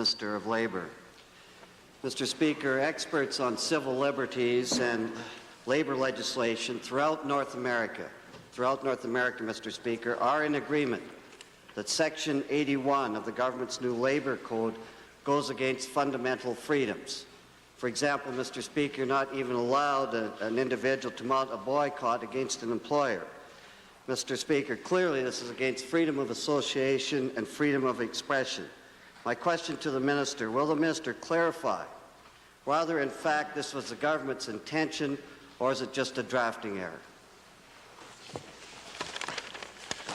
Minister of Labour. Mr. Speaker, experts on civil liberties and labour legislation throughout North America, Mr. Speaker, are in agreement that Section 81 of the government's new Labour Code goes against fundamental freedoms. For example, Mr. Speaker, you're not even allowed an individual to mount a boycott against an employer. Mr. Speaker, clearly this is against freedom of association and freedom of expression. My question to the Minister, will the Minister clarify whether in fact this was the government's intention or is it just a drafting error?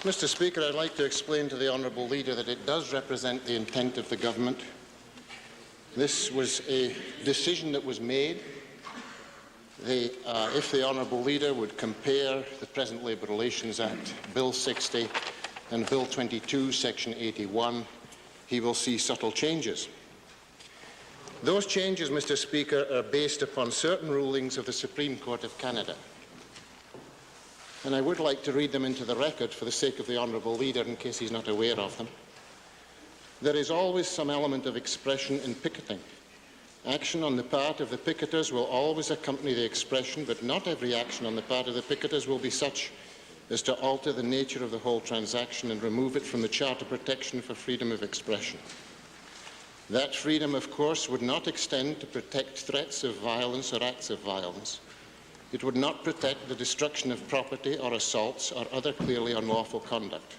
Mr. Speaker, I'd like to explain to the Honourable Leader that it does represent the intent of the government. This was a decision that was made. If the Honourable Leader would compare the present Labour Relations Act, Bill 60, and Bill 22, Section 81, he will see subtle changes. Those changes, Mr. Speaker, are based upon certain rulings of the Supreme Court of Canada. And I would like to read them into the record for the sake of the Honourable Leader in case he's not aware of them. There is always some element of expression in picketing. Action on the part of the picketers will always accompany the expression, but not every action on the part of the picketers will be such as to alter the nature of the whole transaction and remove it from the Charter protection for freedom of expression. That freedom, of course, would not extend to protect threats of violence or acts of violence. It would not protect the destruction of property or assaults or other clearly unlawful conduct.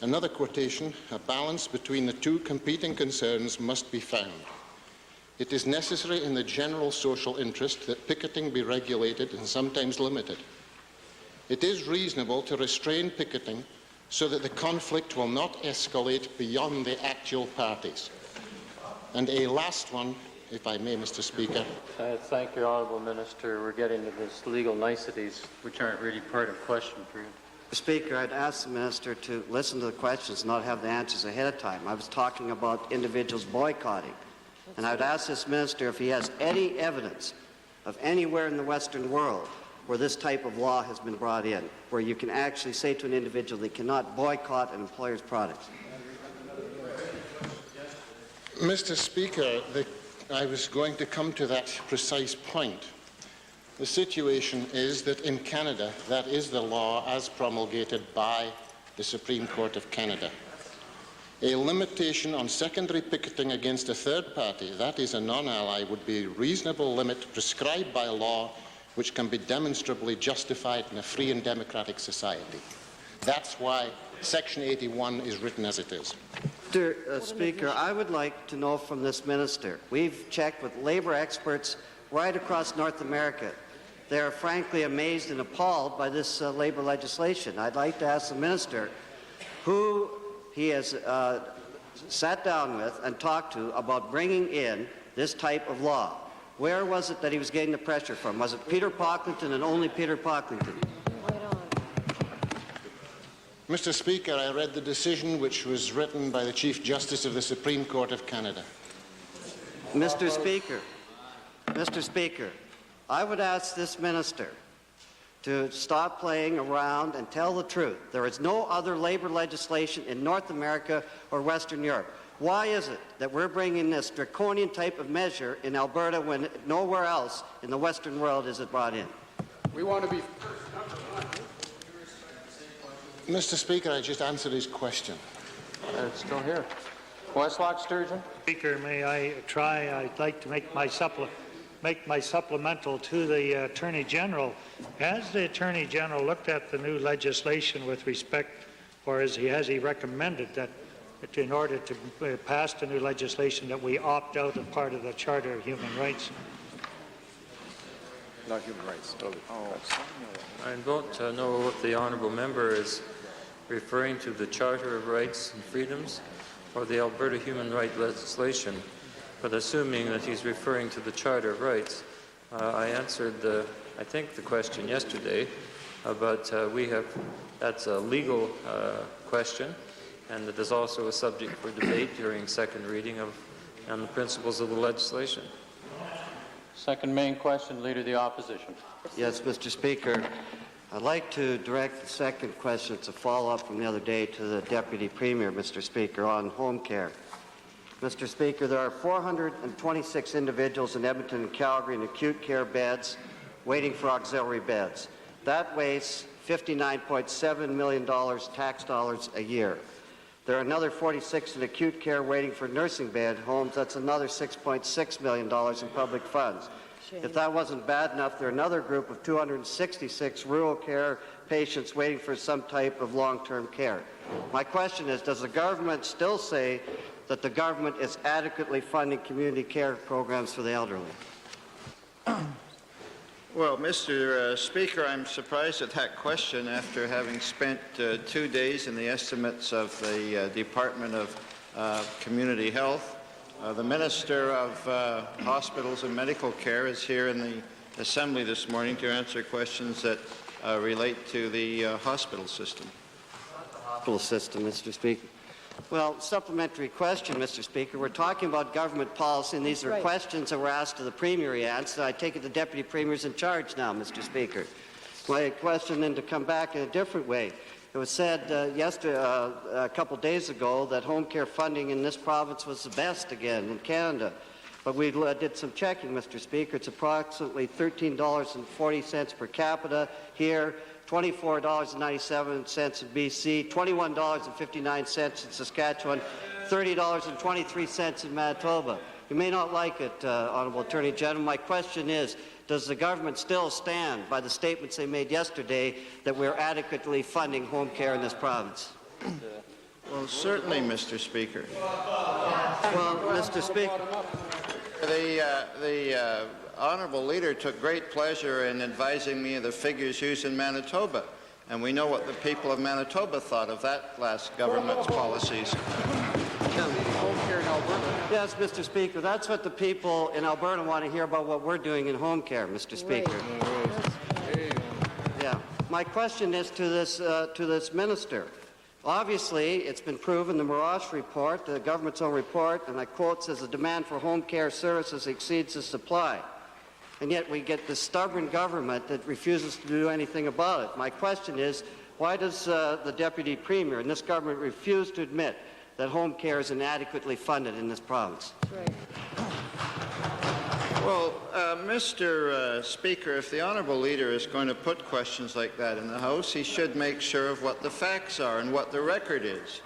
Another quotation, a balance between the two competing concerns must be found. It is necessary in the general social interest that picketing be regulated and sometimes limited. It is reasonable to restrain picketing so that the conflict will not escalate beyond the actual parties. And a last one, if I may, Mr. Speaker. Thank you, Honourable Minister. We're getting to this legal niceties, which aren't really part of question period. Mr. Speaker, I'd ask the Minister to listen to the questions and not have the answers ahead of time. I was talking about individuals boycotting. And I would ask this Minister if he has any evidence of anywhere in the Western world where this type of law has been brought in, where you can actually say to an individual they cannot boycott an employer's products. Mr. Speaker, I was going to come to that precise point. The situation is that in Canada, that is the law as promulgated by the Supreme Court of Canada. A limitation on secondary picketing against a third party, that is a non-ally, would be a reasonable limit prescribed by law which can be demonstrably justified in a free and democratic society. That's why Section 81 is written as it is. Mr. Speaker, I would like to know from this Minister, we've checked with labour experts right across North America. They are frankly amazed and appalled by this labour legislation. I'd like to ask the Minister who he has sat down with and talked to about bringing in this type of law. Where was it that he was getting the pressure from? Was it Peter Pocklington and only Peter Pocklington? Mr. Speaker, I read the decision which was written by the Chief Justice of the Supreme Court of Canada. Mr. Speaker, I would ask this Minister to stop playing around and tell the truth. There is no other labour legislation in North America or Western Europe. Why is it that we're bringing this draconian type of measure in Alberta when nowhere else in the Western world is it brought in? We want to be... Mr. Speaker, I just answered his question. It's still here. Westlock Sturgeon. Speaker, may I try? I'd like to make my supplemental to the Attorney General. Has the Attorney General looked at the new legislation with respect, or has he recommended that in order to pass the new legislation that we opt out of part of the Charter of Human Rights? Not human rights. I don't know what the honourable member is referring to, the Charter of Rights and Freedoms or the Alberta Human Rights legislation, but assuming that he's referring to the Charter of Rights, I answered I think the question yesterday, but that's a legal question, and it is also a subject for debate during second reading on the principles of the legislation. Second main question, Leader of the Opposition. Yes, Mr. Speaker. I'd like to direct the second question. It's a follow-up from the other day to the Deputy Premier, Mr. Speaker, on home care. Mr. Speaker, there are 426 individuals in Edmonton and Calgary in acute care beds waiting for auxiliary beds. That wastes $59.7 million tax dollars a year. There are another 46 in acute care waiting for nursing bed homes. That's another $6.6 million in public funds. If that wasn't bad enough, there are another group of 266 rural care patients waiting for some type of long-term care. My question is, does the government still say that the government is adequately funding community care programs for the elderly? Well, Mr. Speaker, I'm surprised at that question after having spent 2 days in the estimates of the Department of Community Health. The Minister of Hospitals and Medical Care is here in the Assembly this morning to answer questions that relate to the hospital system. Hospital system, Mr. Speaker. Well, supplementary question, Mr. Speaker. We're talking about government policy, and these are questions that were asked to the Premier he answered. I take it the Deputy Premier's in charge now, Mr. Speaker. My question then to come back in a different way. It was said a couple days ago that home care funding in this province was the best again in Canada. But we did some checking, Mr. Speaker. It's approximately $13.40 per capita here, $24.97 in BC, $21.59 in Saskatchewan, $30.23 in Manitoba. You may not like it, Honourable Attorney General. My question is, does the government still stand by the statements they made yesterday that we're adequately funding home care in this province? Well, certainly, Mr. Speaker. Well, Mr. Speaker. The Honourable Leader took great pleasure in advising me of the figures used in Manitoba, and we know what the people of Manitoba thought of that last government's policies. Home care in Alberta. Yes, Mr. Speaker, that's what the people in Alberta want to hear about what we're doing in home care, Mr. Speaker. Yeah. My question is to this minister. Obviously, it's been proven, the Mirage report, the government's own report, and I quote, says the demand for home care services exceeds the supply. And yet we get this stubborn government that refuses to do anything about it. My question is, why does the Deputy Premier and this government refuse to admit that home care is inadequately funded in this province? Well, Mr. Speaker, if the Honourable Leader is going to put questions like that in the House, he should make sure of what the facts are and what the record is.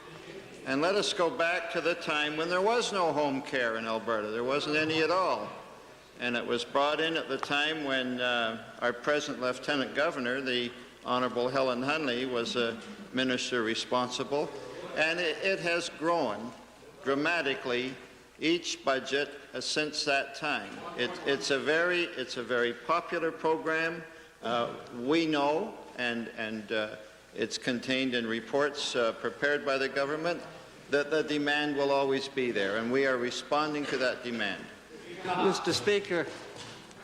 And let us go back to the time when there was no home care in Alberta. There wasn't any at all. And it was brought in at the time when our present Lieutenant Governor, the Honourable Helen Hunley, was a minister responsible. And it has grown dramatically each budget since that time. It's a very popular program. We know, and it's contained in reports prepared by the government, that the demand will always be there, and we are responding to that demand. Mr. Speaker,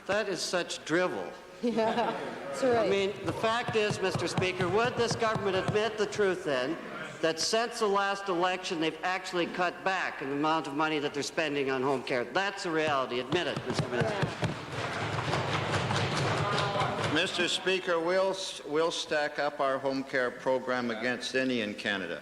that is such drivel. Yeah, that's right. I mean, the fact is, Mr. Speaker, would this government admit the truth then, that since the last election they've actually cut back in the amount of money that they're spending on home care? That's the reality. Admit it, Mr. Minister. Mr. Speaker, we'll stack up our home care program against any in Canada.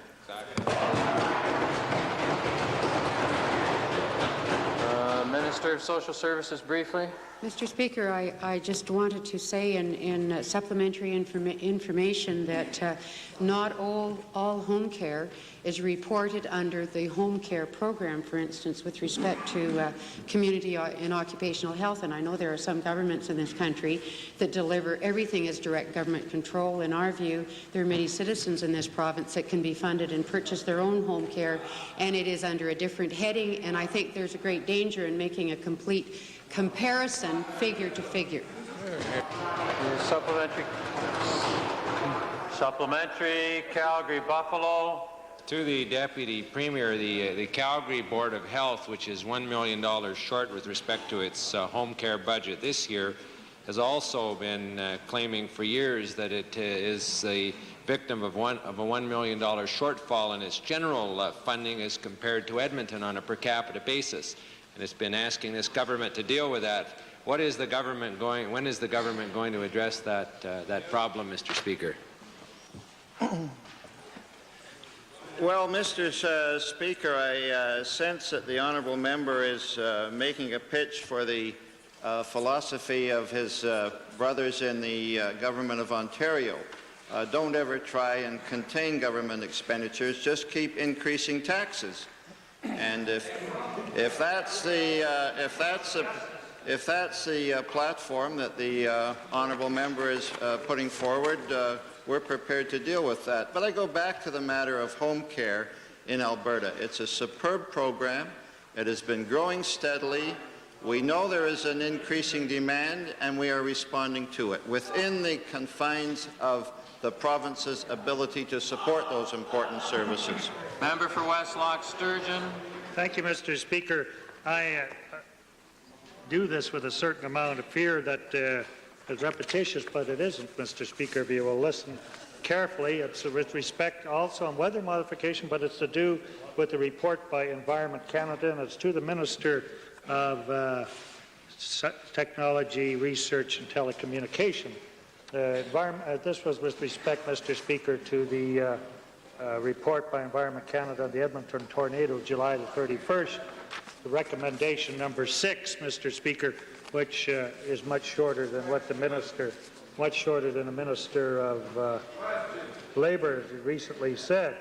Minister of Social Services, briefly. Mr. Speaker, I just wanted to say in supplementary information that not all home care is reported under the home care program, for instance, with respect to community and occupational health. And I know there are some governments in this country that deliver everything as direct government control. In our view, there are many citizens in this province that can be funded and purchase their own home care, and it is under a different heading. And I think there's a great danger in making a complete comparison figure to figure. Supplementary, Calgary, Buffalo. To the Deputy Premier, the Calgary Board of Health, which is $1 million short with respect to its home care budget this year, has also been claiming for years that it is the victim of a $1 million shortfall in its general funding as compared to Edmonton on a per capita basis. And it's been asking this government to deal with that. When is the government going to address that problem, Mr. Speaker? Well, Mr. Speaker, I sense that the honourable member is making a pitch for the philosophy of his brothers in the Government of Ontario. Don't ever try and contain government expenditures, just keep increasing taxes. And if that's the platform that the honourable member is putting forward, we're prepared to deal with that. But I go back to the matter of home care in Alberta. It's a superb program. It has been growing steadily. We know there is an increasing demand, and we are responding to it within the confines of the province's ability to support those important services. Member for Westlock Sturgeon. Thank you, Mr. Speaker. I do this with a certain amount of fear that is repetitious, but it isn't, Mr. Speaker, if you will listen carefully. It's with respect also on weather modification, but it's to do with the report by Environment Canada, and it's to the Minister of Technology, Research and Telecommunication. This was with respect, Mr. Speaker, to the report by Environment Canada on the Edmonton tornado, July the 31st, the recommendation number 6, Mr. Speaker, which is much shorter than what the Minister of Labour recently said.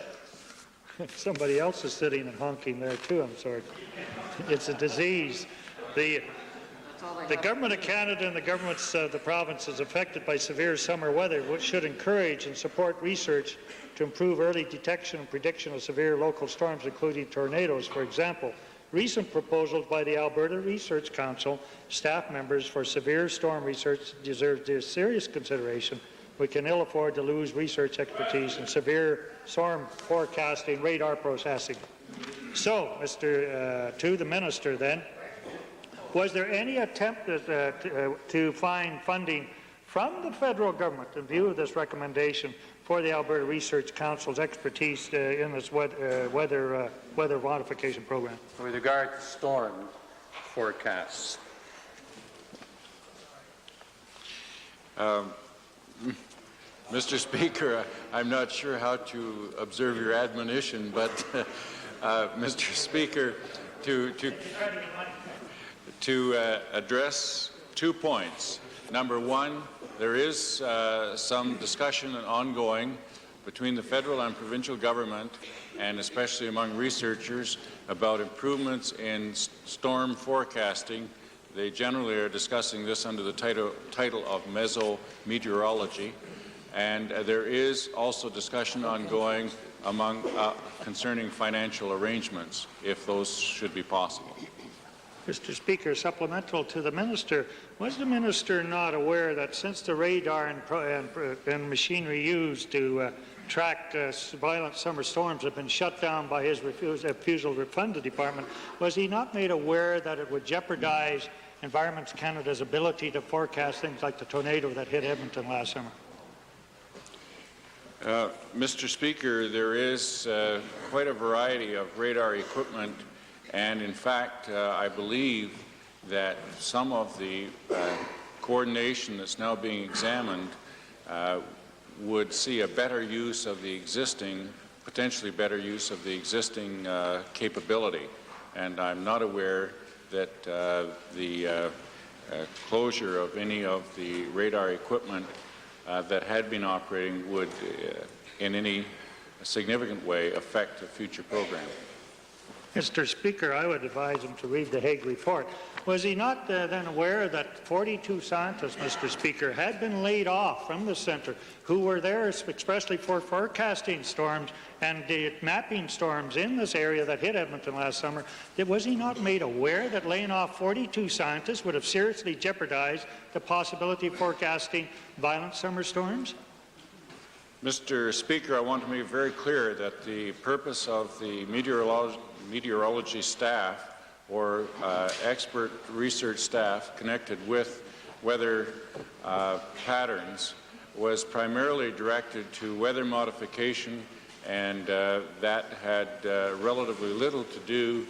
Somebody else is sitting and honking there too, I'm sorry. It's a disease. The Government of Canada and the governments of the provinces affected by severe summer weather should encourage and support research to improve early detection and prediction of severe local storms, including tornadoes. For example, recent proposals by the Alberta Research Council staff members for severe storm research deserve serious consideration. We can ill afford to lose research expertise in severe storm forecasting, radar processing. So, to the Minister then, was there any attempt to find funding from the federal government in view of this recommendation for the Alberta Research Council's expertise in this weather modification program? With regard to storm forecasts. Mr. Speaker, I'm not sure how to observe your admonition, but Mr. Speaker, to address 2 points. Number one, there is some discussion ongoing between the federal and provincial government, and especially among researchers, about improvements in storm forecasting. They generally are discussing this under the title of mesometeorology. And there is also discussion ongoing among concerning financial arrangements, if those should be possible. Mr. Speaker, supplemental to the Minister, was the Minister not aware that since the radar and machinery used to track violent summer storms have been shut down by his refusal to fund the department, was he not made aware that it would jeopardize Environment Canada's ability to forecast things like the tornado that hit Edmonton last summer? Mr. Speaker, there is quite a variety of radar equipment, and in fact, I believe that some of the coordination that's now being examined would see a better use of the existing, potentially better use of the existing capability. And I'm not aware that the closure of any of the radar equipment that had been operating would in any significant way affect the future program. Mr. Speaker, I would advise him to read the Hague report. Was he not then aware that 42 scientists, Mr. Speaker, had been laid off from the centre who were there expressly for forecasting storms and mapping storms in this area that hit Edmonton last summer? Was he not made aware that laying off 42 scientists would have seriously jeopardized the possibility of forecasting violent summer storms? Mr. Speaker, I want to make it very clear that the purpose of the meteorology staff or expert research staff connected with weather patterns was primarily directed to weather modification, and that had relatively little to do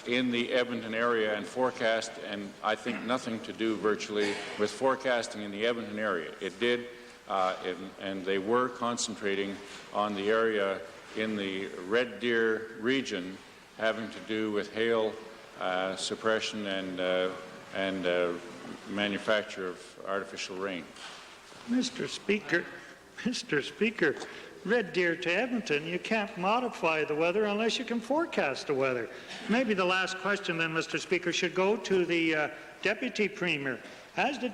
in the Edmonton area and forecast, and I think nothing to do virtually with forecasting in the Edmonton area. It did, and they were concentrating on the area in the Red Deer region having to do with hail suppression and manufacture of artificial rain. Mr. Speaker, Red Deer to Edmonton, you can't modify the weather unless you can forecast the weather. Maybe the last question then, Mr. Speaker, should go to the Deputy Premier. Would the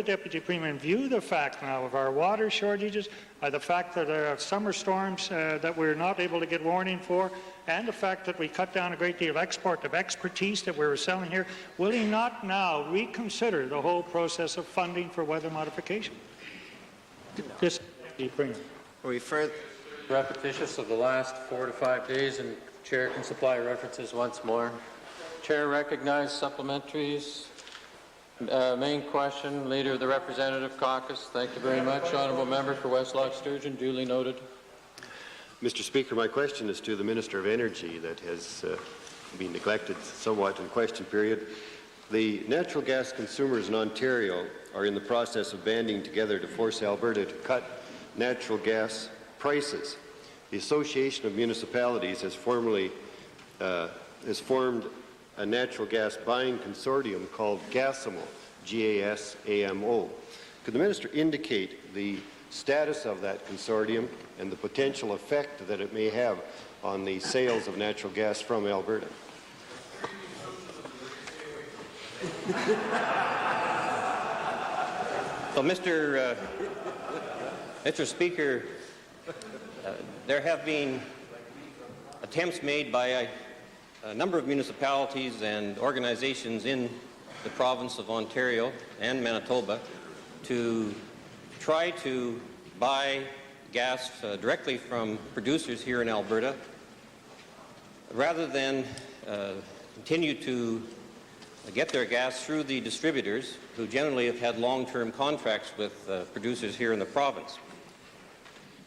Deputy Premier view the fact now of our water shortages, the fact that there are summer storms that we're not able to get warning for, and the fact that we cut down a great deal of export of expertise that we were selling here? Will he not now reconsider the whole process of funding for weather modification? This Deputy Premier. Repetitious of the last 4 to 5 days, and Chair can supply references once more. Chair recognizes supplementaries. Main question, Leader of the Representative Caucus. Thank you very much. Honourable Member for West Loch Sturgeon, duly noted. Mr. Speaker, my question is to the Minister of Energy that has been neglected somewhat in question period. The natural gas consumers in Ontario are in the process of banding together to force Alberta to cut natural gas prices. The Association of Municipalities has formed a natural gas buying consortium called GASAMO, G-A-S-A-M-O. Could the Minister indicate the status of that consortium and the potential effect that it may have on the sales of natural gas from Alberta? Well, Mr. Speaker, there have been attempts made by a number of municipalities and organizations in the province of Ontario and Manitoba to try to buy gas directly from producers here in Alberta rather than continue to get their gas through the distributors who generally have had long-term contracts with producers here in the province.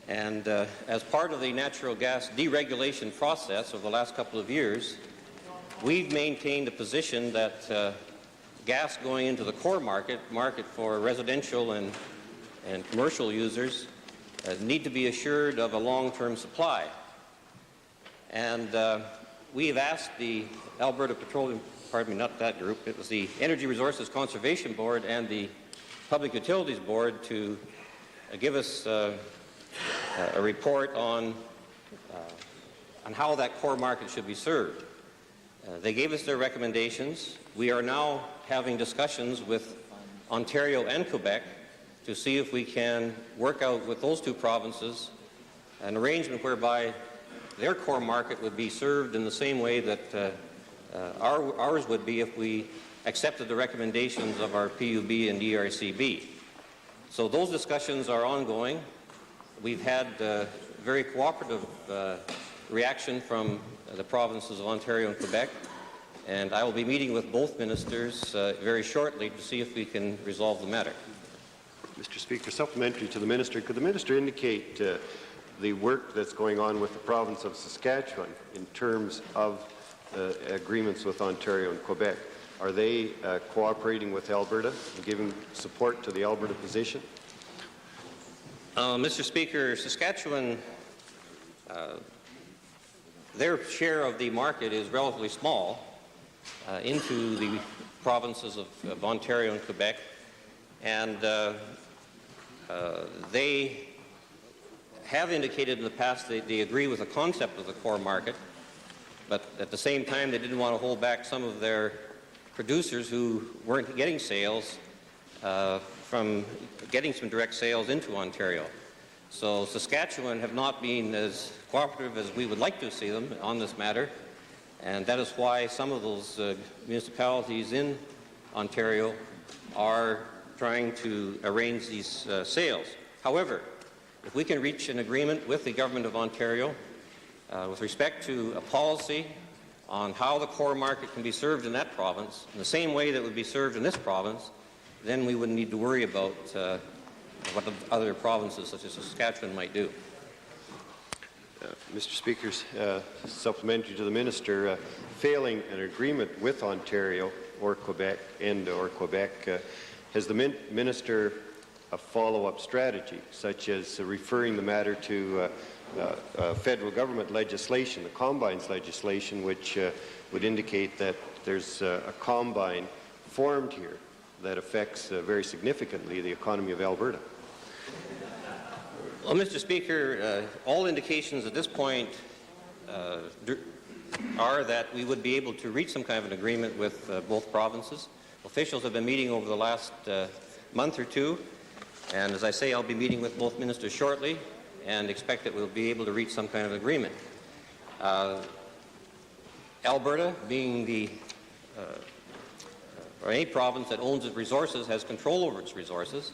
And as part of the natural gas deregulation process over the last couple of years, we've maintained a position that gas going into the core market for residential and commercial users, need to be assured of a long-term supply. And we have asked the Alberta Petroleum, not that group, it was the Energy Resources Conservation Board and the Public Utilities Board to give us a report on how that core market should be served. They gave us their recommendations. We are now having discussions with Ontario and Quebec to see if we can work out with those two provinces an arrangement whereby their core market would be served in the same way that ours would be if we accepted the recommendations of our PUB and ERCB. So those discussions are ongoing. We've had very cooperative reaction from the provinces of Ontario and Quebec, and I will be meeting with both ministers very shortly to see if we can resolve the matter. Mr. Speaker, supplementary to the Minister, could the Minister indicate the work that's going on with the province of Saskatchewan in terms of agreements with Ontario and Quebec? Are they cooperating with Alberta and giving support to the Alberta position? Mr. Speaker, Saskatchewan, their share of the market is relatively small into the provinces of Ontario and Quebec, and they have indicated in the past that they agree with the concept of the core market, but at the same time they didn't want to hold back some of their producers who weren't getting sales from getting some direct sales into Ontario. So Saskatchewan have not been as cooperative as we would like to see them on this matter, and that is why some of those municipalities in Ontario are trying to arrange these sales. However, if we can reach an agreement with the Government of Ontario with respect to a policy on how the core market can be served in that province, in the same way that would be served in this province, then we wouldn't need to worry about what the other provinces such as Saskatchewan might do. Mr. Speaker, supplementary to the Minister, failing an agreement with Ontario or Quebec has the Minister a follow-up strategy, such as referring the matter to federal government legislation, the combines legislation, which would indicate that there's a combine formed here that affects very significantly the economy of Alberta. Well, Mr. Speaker, all indications at this point are that we would be able to reach some kind of an agreement with both provinces. Officials have been meeting over the last month or two, and as I say, I'll be meeting with both ministers shortly and expect that we'll be able to reach some kind of agreement. Alberta, being the or any province that owns its resources, has control over its resources,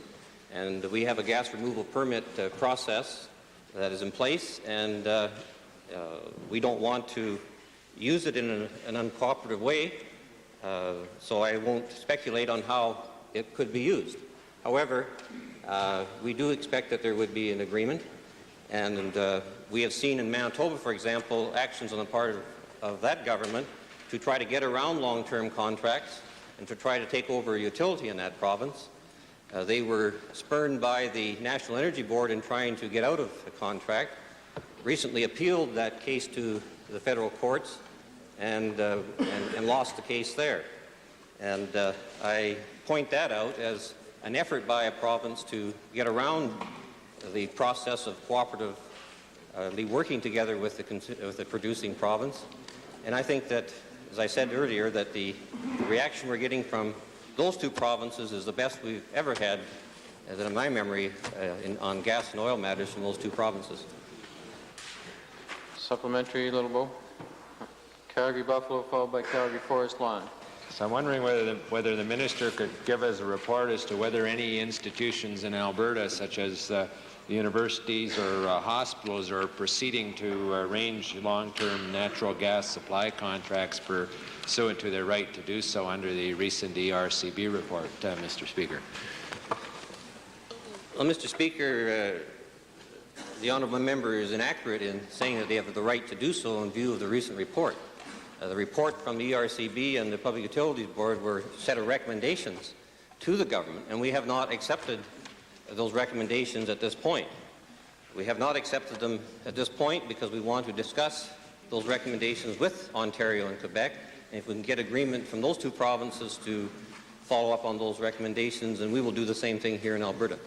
and we have a gas removal permit process that is in place, and we don't want to use it in an uncooperative way, so I won't speculate on how it could be used. However, we do expect that there would be an agreement, and we have seen in Manitoba, for example, actions on the part of that government to try to get around long-term contracts and to try to take over a utility in that province. They were spurned by the National Energy Board in trying to get out of the contract, recently appealed that case to the federal courts, and lost the case there. And I point that out as an effort by a province to get around the process of cooperatively working together with the producing province. And I think that, as I said earlier, that the reaction we're getting from those two provinces is the best we've ever had, in my memory, on gas and oil matters from those two provinces. Supplementary, Littlebow. Calgary Buffalo, followed by Calgary Forest Lawn. So I'm wondering whether the minister could give us a report as to whether any institutions in Alberta, such as the universities or hospitals, are proceeding to arrange long-term natural gas supply contracts pursuant to their right to do so under the recent ERCB report, Mr. Speaker. Well, Mr. Speaker, the honourable member is inaccurate in saying that they have the right to do so in view of the recent report. The report from the ERCB and the Public Utilities Board were a set of recommendations to the government, and we have not accepted those recommendations at this point. We have not accepted them at this point because we want to discuss those recommendations with Ontario and Quebec, and if we can get agreement from those two provinces to follow up on those recommendations, and we will do the same thing here in Alberta.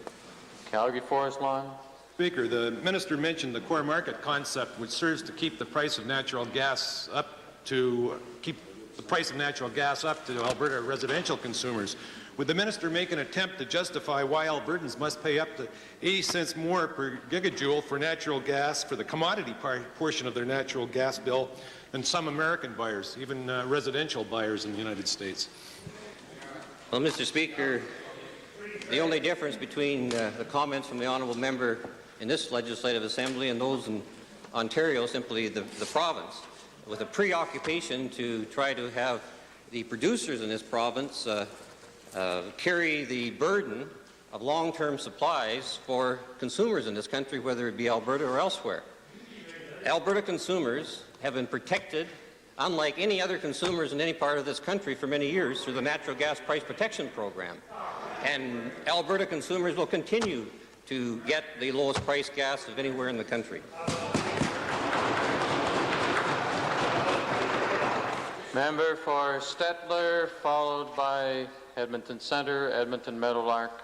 Calgary Forest Lawn. Speaker, the minister mentioned the core market concept, which serves to keep the price of natural gas up to Alberta residential consumers. Would the minister make an attempt to justify why Albertans must pay up to 80 cents more per gigajoule for natural gas for the commodity portion of their natural gas bill than some American buyers, even residential buyers in the United States? Well, Mr. Speaker, the only difference between the comments from the honourable member in this legislative assembly and those in Ontario, simply the province, with a preoccupation to try to have the producers in this province carry the burden of long-term supplies for consumers in this country, whether it be Alberta or elsewhere. Alberta consumers have been protected, unlike any other consumers in any part of this country, for many years through the Natural Gas Price Protection Program. And Alberta consumers will continue to get the lowest price gas of anywhere in the country. Member for Stettler, followed by Edmonton Centre, Edmonton Meadowlark.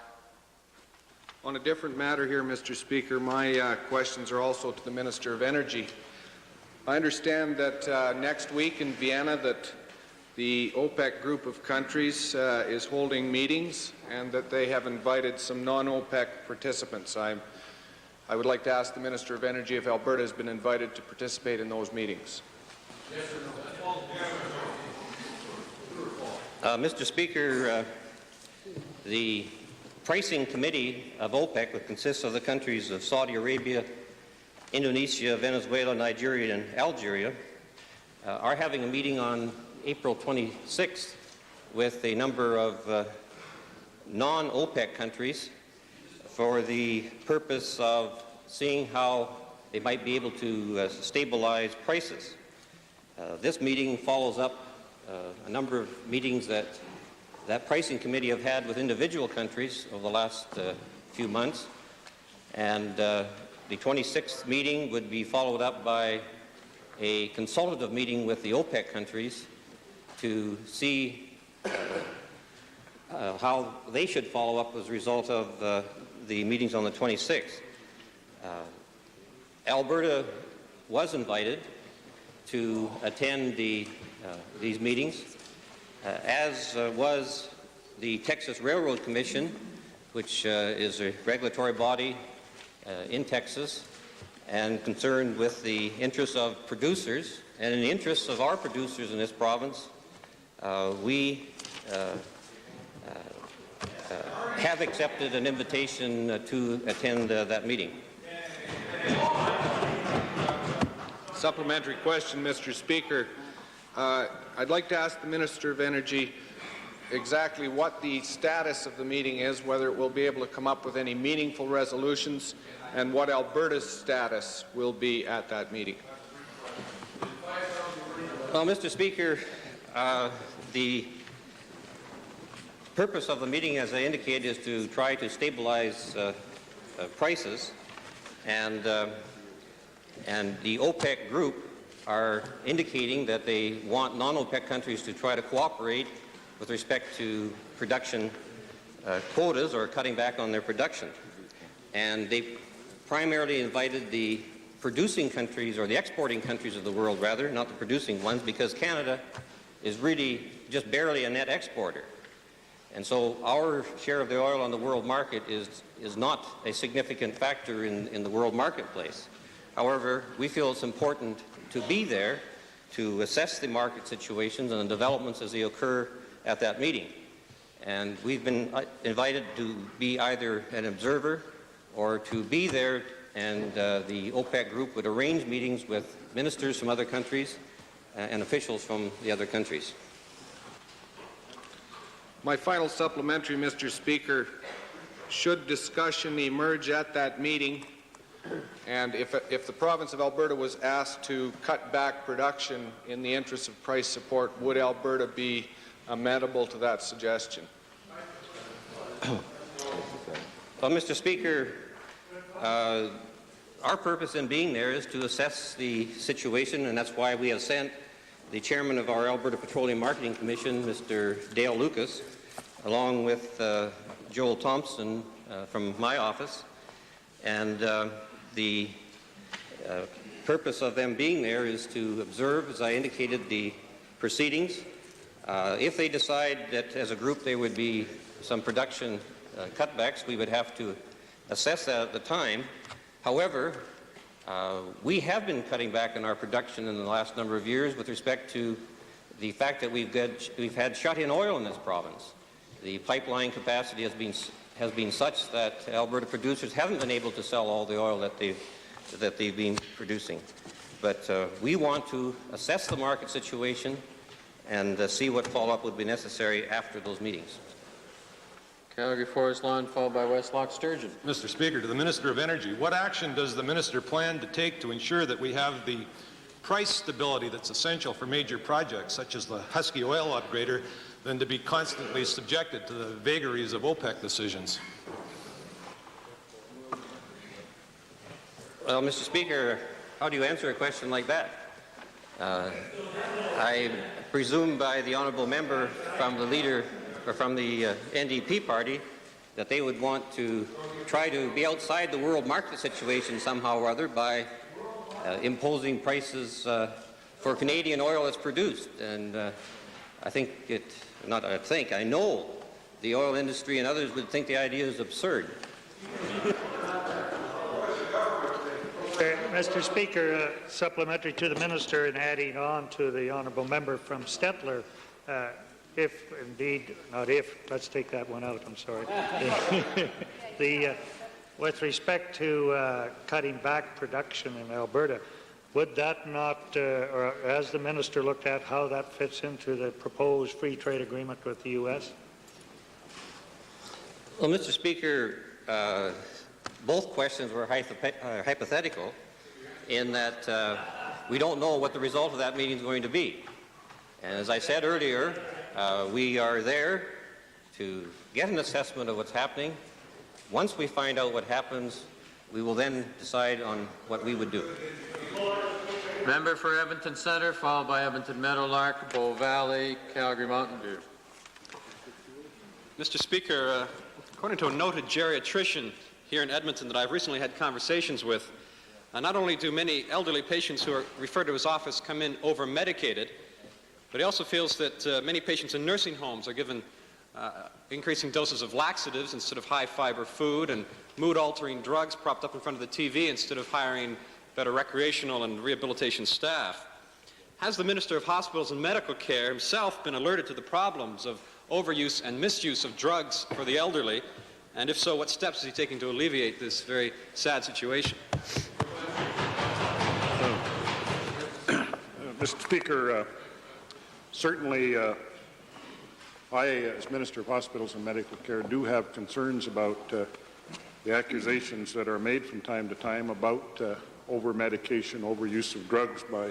On a different matter here, Mr. Speaker, my questions are also to the Minister of Energy. I understand that next week in Vienna that the OPEC group of countries is holding meetings and that they have invited some non-OPEC participants. I would like to ask the Minister of Energy if Alberta has been invited to participate in those meetings. Mr. Speaker, the pricing committee of OPEC, which consists of the countries of Saudi Arabia, Indonesia, Venezuela, Nigeria, and Algeria, are having a meeting on April 26th with a number of non-OPEC countries for the purpose of seeing how they might be able to stabilize prices. This meeting follows up a number of meetings that pricing committee have had with individual countries over the last few months, and the The 26th meeting would be followed up by a consultative meeting with the OPEC countries to see how they should follow up as a result of the meetings on the 26th. Alberta was invited to attend these meetings, as was the Texas Railroad Commission, which is a regulatory body in Texas and concerned with the interests of producers. And in the interests of our producers in this province, we have accepted an invitation to attend that meeting. Supplementary question, Mr. Speaker. I'd like to ask the Minister of Energy exactly what the status of the meeting is, whether it will be able to come up with any meaningful resolutions, and what Alberta's status will be at that meeting. Well, Mr. Speaker, the purpose of the meeting, as I indicated, is to try to stabilize prices, and the OPEC group are indicating that they want non-OPEC countries to try to cooperate with respect to production quotas or cutting back on their production. And they primarily invited the producing countries, or the exporting countries of the world rather, not the producing ones, because Canada is really just barely a net exporter. And so our share of the oil on the world market is not a significant factor in the world marketplace. However, we feel it's important to be there to assess the market situations and the developments as they occur at that meeting. And we've been invited to be either an observer or to be there, and the OPEC group would arrange meetings with ministers from other countries and officials from the other countries. My final supplementary, Mr. Speaker, should discussion emerge at that meeting, and if the province of Alberta was asked to cut back production in the interest of price support, would Alberta be amenable to that suggestion? Well, Mr. Speaker, our purpose in being there is to assess the situation, and that's why we have sent the chairman of our Alberta Petroleum Marketing Commission, Mr. Dale Lucas, along with Joel Thompson from my office. And the purpose of them being there is to observe, as I indicated, the proceedings. If they decide that as a group there would be some production cutbacks, we would have to assess that at the time. However, we have been cutting back on our production in the last number of years with respect to the fact that we've had shut-in oil in this province. The pipeline capacity has been such that Alberta producers haven't been able to sell all the oil that they've been producing. But we want to assess the market situation and see what follow-up would be necessary after those meetings. Calgary Forest Lawn, followed by Westlock Sturgeon. Mr. Speaker, to the Minister of Energy, what action does the Minister plan to take to ensure that we have the price stability that's essential for major projects such as the Husky oil upgrader than to be constantly subjected to the vagaries of OPEC decisions? Well, Mr. Speaker, how do you answer a question like that? I presume by the honourable member from the leader or from the NDP party that they would want to try to be outside the world market situation somehow or other by imposing prices for Canadian oil that's produced. And I know the oil industry and others would think the idea is absurd. Mr. Speaker, supplementary to the Minister and adding on to the honourable member from Stettler, if indeed, not if, let's take that one out, I'm sorry. With respect to cutting back production in Alberta, would that not, or has the Minister looked at how that fits into the proposed free trade agreement with the U.S.? Well, Mr. Speaker, both questions were hypothetical in that we don't know what the result of that meeting is going to be. And as I said earlier, we are there to get an assessment of what's happening. Once we find out what happens, we will then decide on what we would do. Member for Edmonton Centre, followed by Edmonton Meadowlark, Bow Valley, Calgary Mountain View. Mr. Speaker, according to a noted geriatrician here in Edmonton that I've recently had conversations with, not only do many elderly patients who are referred to his office come in over-medicated, but he also feels that many patients in nursing homes are given increasing doses of laxatives instead of high-fiber food, and mood-altering drugs propped up in front of the TV instead of hiring better recreational and rehabilitation staff. Has the Minister of Hospitals and Medical Care himself been alerted to the problems of overuse and misuse of drugs for the elderly? And if so, what steps is he taking to alleviate this very sad situation? Mr. Speaker, certainly I, as Minister of Hospitals and Medical Care, do have concerns about the accusations that are made from time to time about over-medication, overuse of drugs by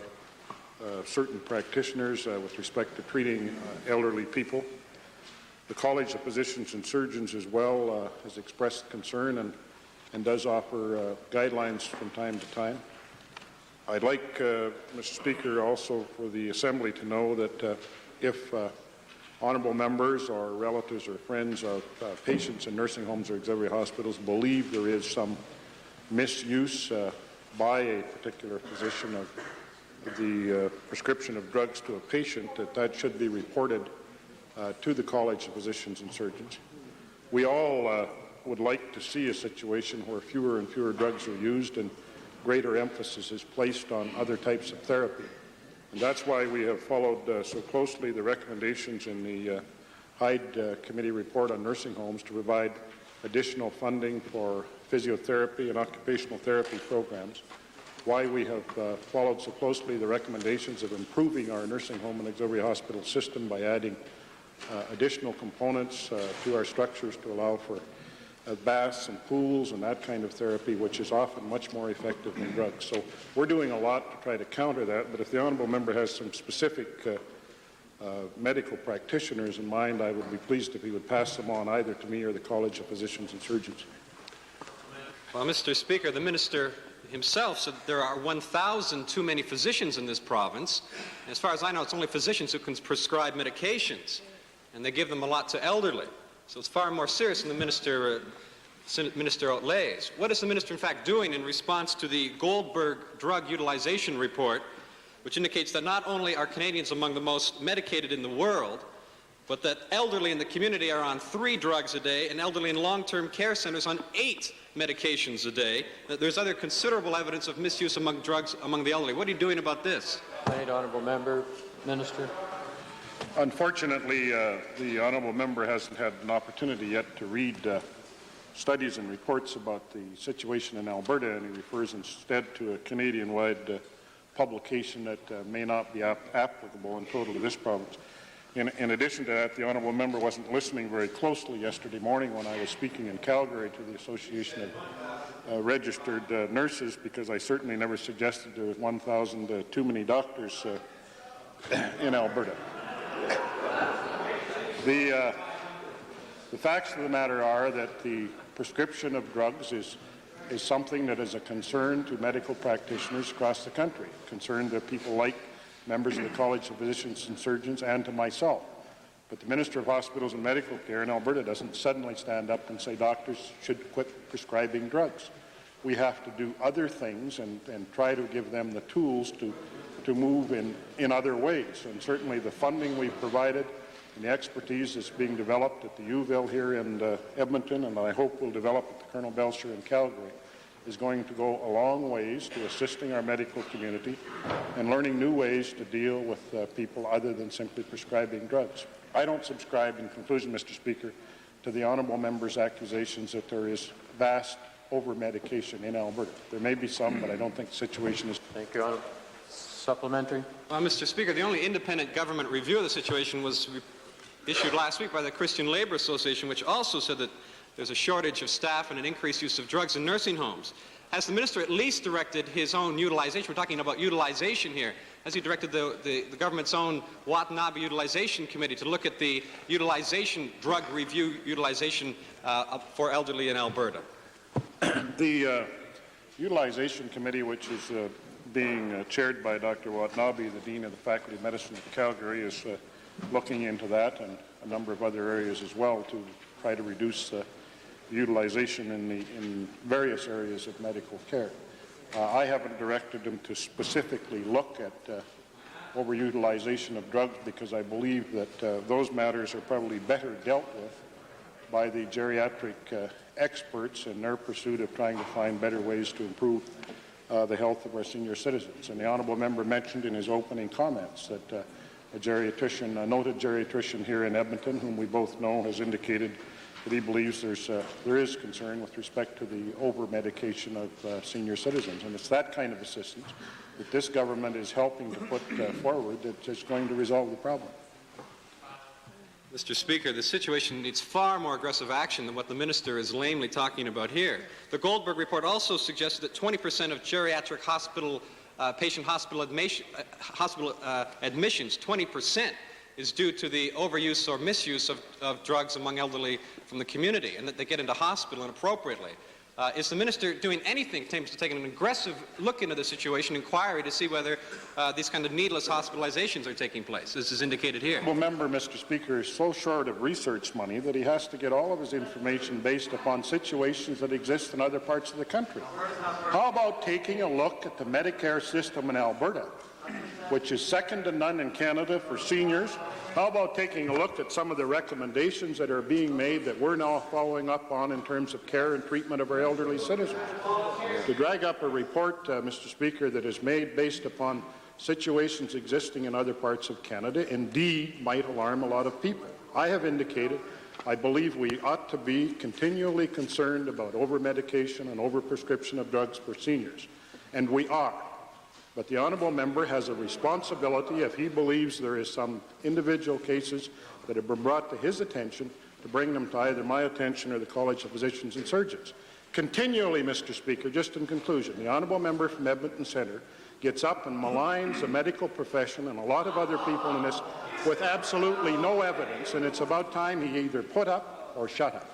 certain practitioners with respect to treating elderly people. The College of Physicians and Surgeons as well has expressed concern and does offer guidelines from time to time. I'd like, Mr. Speaker, also for the Assembly to know that if honourable members or relatives or friends of patients in nursing homes or auxiliary hospitals believe there is some misuse by a particular physician of the prescription of drugs to a patient, that should be reported to the College of Physicians and Surgeons. We all would like to see a situation where fewer and fewer drugs are used and greater emphasis is placed on other types of therapy. And that's why we have followed so closely the recommendations in the Hyde Committee report on nursing homes to provide additional funding for physiotherapy and occupational therapy programs, why we have followed so closely the recommendations of improving our nursing home and auxiliary hospital system by adding additional components to our structures to allow for baths and pools and that kind of therapy, which is often much more effective than drugs. So we're doing a lot to try to counter that, but if the honourable member has some specific medical practitioners in mind, I would be pleased if he would pass them on either to me or the College of Physicians and Surgeons. Well, Mr. Speaker, the Minister himself said there are 1,000 too many physicians in this province. As far as I know, it's only physicians who can prescribe medications, and they give them a lot to elderly. So it's far more serious than the Minister outlays. What is the Minister, in fact, doing in response to the Goldberg Drug Utilization Report, which indicates that not only are Canadians among the most medicated in the world, but that elderly in the community are on 3 drugs a day and elderly in long-term care centers on 8 medications a day, that there's other considerable evidence of misuse among drugs among the elderly. What are you doing about this? Right, honourable member. Minister. Unfortunately, the honourable member hasn't had an opportunity yet to read studies and reports about the situation in Alberta, and he refers instead to a Canadian-wide publication that may not be applicable in total to this province. In addition to that, the honourable member wasn't listening very closely yesterday morning when I was speaking in Calgary to the Association of Registered Nurses, because I certainly never suggested there was 1,000 too many doctors in Alberta. The facts of the matter are that the prescription of drugs is something that is a concern to medical practitioners across the country, concern to people like members of the College of Physicians and Surgeons and to myself. But the Minister of Hospitals and Medical Care in Alberta doesn't suddenly stand up and say doctors should quit prescribing drugs. We have to do other things and try to give them the tools to move in other ways. And certainly the funding we've provided and the expertise that's being developed at the UVille here in Edmonton, and I hope will develop at the Colonel Belcher in Calgary, is going to go a long ways to assisting our medical community and learning new ways to deal with people other than simply prescribing drugs. I don't subscribe, in conclusion, Mr. Speaker, to the honourable member's accusations that there is vast over-medication in Alberta. There may be some, but I don't think the situation is... Thank you, Honourable. Supplementary. Well, Mr. Speaker, the only independent government review of the situation was issued last week by the Christian Labour Association, which also said that there's a shortage of staff and an increased use of drugs in nursing homes. Has the minister at least directed his own utilization? We're talking about utilization here. Has he directed the government's own Watanabe Utilization Committee to look at the utilization, drug review utilization for elderly in Alberta? The Utilization Committee, which is being chaired by Dr. Watanabe, the Dean of the Faculty of Medicine at Calgary, is looking into that and a number of other areas as well to try to reduce utilization in various areas of medical care. I haven't directed them to specifically look at overutilization of drugs because I believe that those matters are probably better dealt with by the geriatric experts in their pursuit of trying to find better ways to improve the health of our senior citizens. And the honourable member mentioned in his opening comments that a geriatrician, a noted geriatrician here in Edmonton, whom we both know, has indicated that he believes there is concern with respect to the over-medication of senior citizens. And it's that kind of assistance that this government is helping to put forward that is going to resolve the problem. Mr. Speaker, the situation needs far more aggressive action than what the minister is lamely talking about here. The Goldberg report also suggests that 20% of geriatric patient hospital admissions, 20%, is due to the overuse or misuse of drugs among elderly from the community, and that they get into hospital inappropriately. Is the minister doing anything to take an aggressive look into the situation, inquiry to see whether these kind of needless hospitalizations are taking place, as is indicated here? Well, member, Mr. Speaker, is so short of research money that he has to get all of his information based upon situations that exist in other parts of the country. How about taking a look at the Medicare system in Alberta, which is second to none in Canada for seniors? How about taking a look at some of the recommendations that are being made that we're now following up on in terms of care and treatment of our elderly citizens? To drag up a report, Mr. Speaker, that is made based upon situations existing in other parts of Canada indeed might alarm a lot of people. I have indicated I believe we ought to be continually concerned about over-medication and over-prescription of drugs for seniors, and we are. But the honourable member has a responsibility, if he believes there is some individual cases that have been brought to his attention, to bring them to either my attention or the College of Physicians and Surgeons. Continually, Mr. Speaker, just in conclusion, the honourable member from Edmonton Centre gets up and maligns the medical profession and a lot of other people in this with absolutely no evidence, and it's about time he either put up or shut up.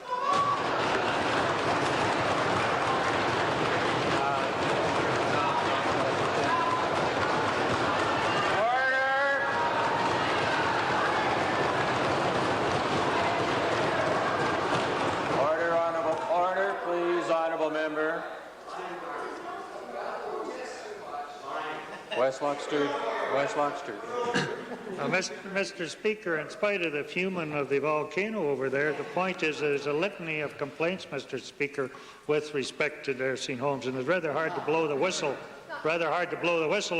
Mr. Speaker, in spite of the fuming of the volcano over there, the point is there's a litany of complaints, Mr. Speaker, with respect to nursing homes, and it's rather hard to blow the whistle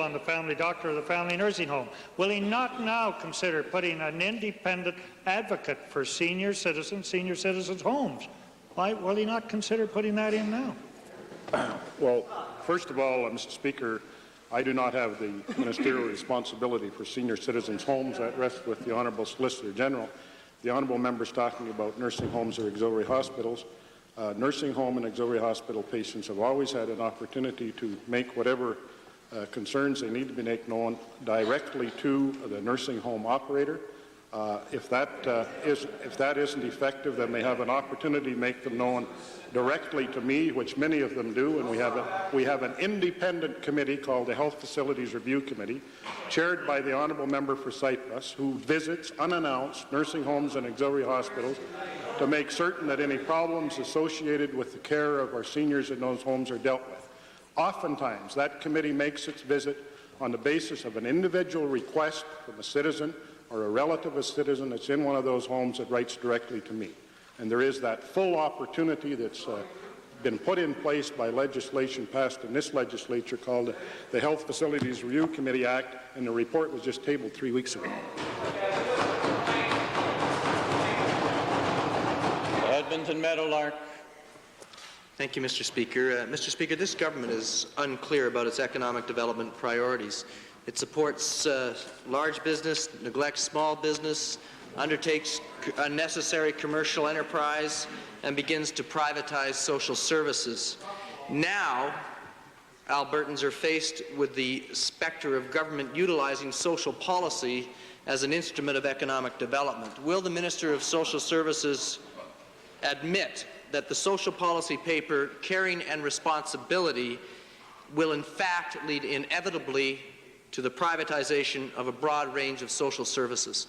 on the family doctor or the family nursing home. Will he not now consider putting an independent advocate for senior citizens' homes? Why will he not consider putting that in now? Well, first of all, Mr. Speaker, I do not have the ministerial responsibility for senior citizens' homes. That rests with the Honourable Solicitor General. The honourable member is talking about nursing homes or auxiliary hospitals. Nursing home and auxiliary hospital patients have always had an opportunity to make whatever concerns they need to be made known directly to the nursing home operator. If that isn't effective, then they have an opportunity to make them known directly to me, which many of them do, and we have an independent committee called the Health Facilities Review Committee, chaired by the honourable member for Cyprus, who visits unannounced nursing homes and auxiliary hospitals to make certain that any problems associated with the care of our seniors in those homes are dealt with. Oftentimes, that committee makes its visit on the basis of an individual request from a citizen or a relative of a citizen that's in one of those homes that writes directly to me. And there is that full opportunity that's been put in place by legislation passed in this legislature called the Health Facilities Review Committee Act, and the report was just tabled 3 weeks ago. Edmonton Meadowlark. Thank you, Mr. Speaker. Mr. Speaker, this government is unclear about its economic development priorities. It supports large business, neglects small business, undertakes unnecessary commercial enterprise, and begins to privatize social services. Now, Albertans are faced with the specter of government utilizing social policy as an instrument of economic development. Will the Minister of Social Services admit that the social policy paper, Caring and Responsibility, will in fact lead inevitably to the privatization of a broad range of social services?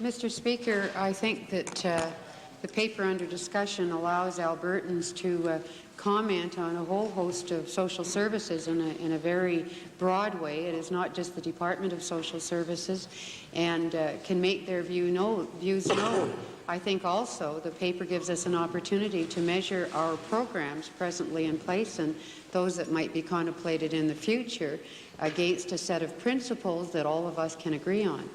Mr. Speaker, I think that the paper under discussion allows Albertans to comment on a whole host of social services in a very broad way. It is not just the Department of Social Services, and can make their views known. I think also the paper gives us an opportunity to measure our programs presently in place and those that might be contemplated in the future against a set of principles that all of us can agree on.